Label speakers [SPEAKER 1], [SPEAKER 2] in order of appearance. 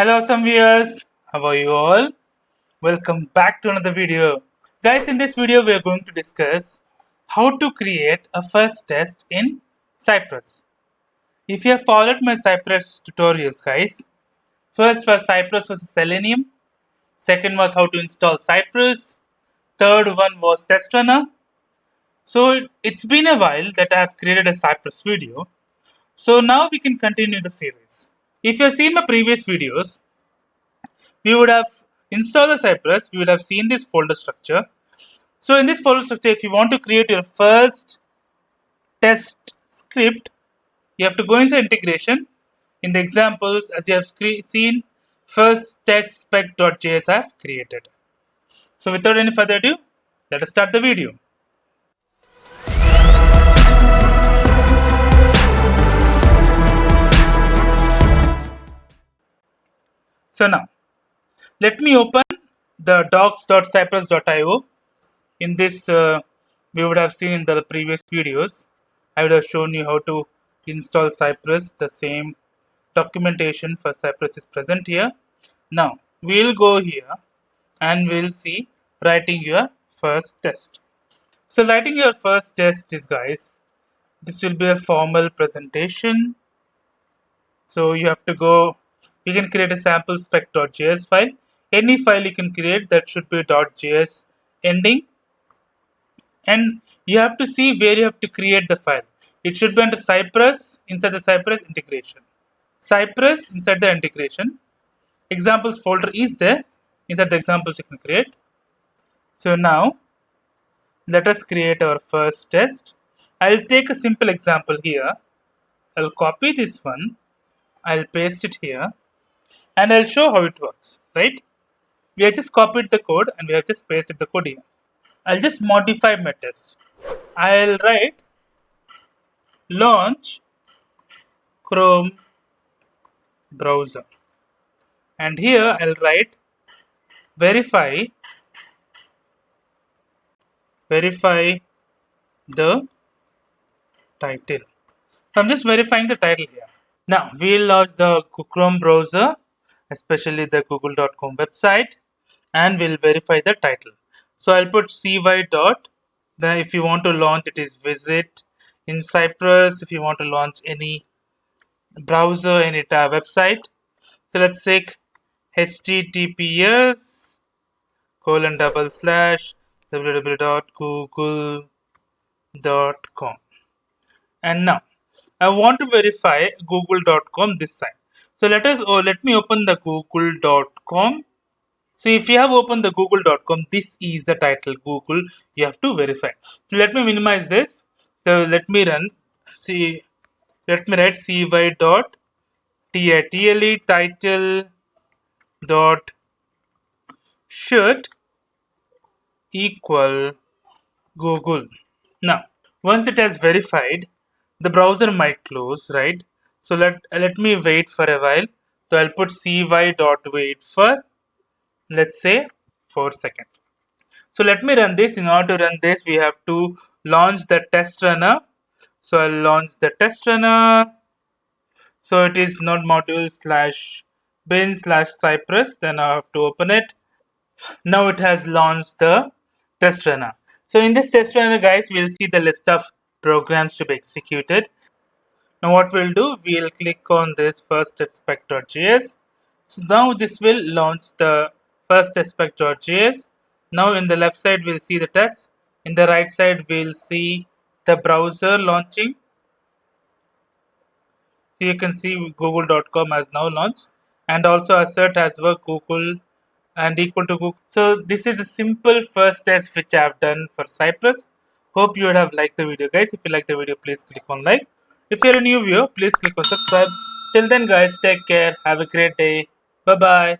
[SPEAKER 1] Hello, some viewers. How are you all? Welcome back to another video. Guys, in this video, we are going to discuss how to create a first test in Cypress. If you have followed my Cypress tutorials, guys, first was Cypress was Selenium, second was how to install Cypress, third one was test runner. So it's been a while that I have created a Cypress video. So now we can continue the series. If you have seen my previous videos, we would have installed the Cypress, we would have seen this folder structure. So in this folder structure, if you want to create your first test script, you have to go into integration. In the examples, as you have seen, first test spec.js I have created. So without any further ado, let us start the video. So now, let me open the docs.cypress.io. In this, we would have seen in the previous videos, I would have shown you how to install Cypress. The same documentation for Cypress is present here. Now, we'll go here and we'll see writing your first test. So, writing your first test is, guys, this will be a formal presentation. So, you have to go, you can create a sample spec.js file. Any file you can create that should be .js ending. And you have to see where you have to create the file. It should be under Cypress, inside the Cypress integration. Cypress inside the integration. Examples folder is there. Inside the examples you can create. So now let us create our first test. I'll take a simple example here. I'll copy this one. I'll paste it here. And I'll show how it works. Right? We have just copied the code and we have just pasted the code here. I'll just modify my test. I'll write launch Chrome browser, and here I'll write verify the title. So I'm just verifying the title here. Now we'll launch the Chrome browser, especially the google.com website, and we'll verify the title. So I'll put cy dot. Then if you want to launch it is visit. In Cypress, if you want to launch any browser, any website, so let's say https://www.google.com. And now I want to verify google.com this side. So let me open the google.com. So if you have opened the google.com, this is the title Google you have to verify. So let me minimize this. So let me write cy.title dot should equal Google. Now once it has verified, the browser might close, right? So let me wait for a while. So I'll put cy.wait for, let's say, 4 seconds. So let me run this. In order to run this, we have to launch the test runner. So I'll launch the test runner. So it is node module /bin/cypress. Then I have to open it. Now it has launched the test runner. So in this test runner, guys, we'll see the list of programs to be executed. Now what we'll do, we'll click on this first spec.js. So now this will launch the first spec.js. Now in the left side we'll see the test. In the right side we'll see the browser launching. So you can see google.com has now launched, and also assert has worked Google and equal to Google. So this is a simple first test which I have done for Cypress. Hope you would have liked the video, guys. If you like the video, please click on like. If you're a new viewer, please click on subscribe. Till then, guys, take care. Have a great day. Bye bye.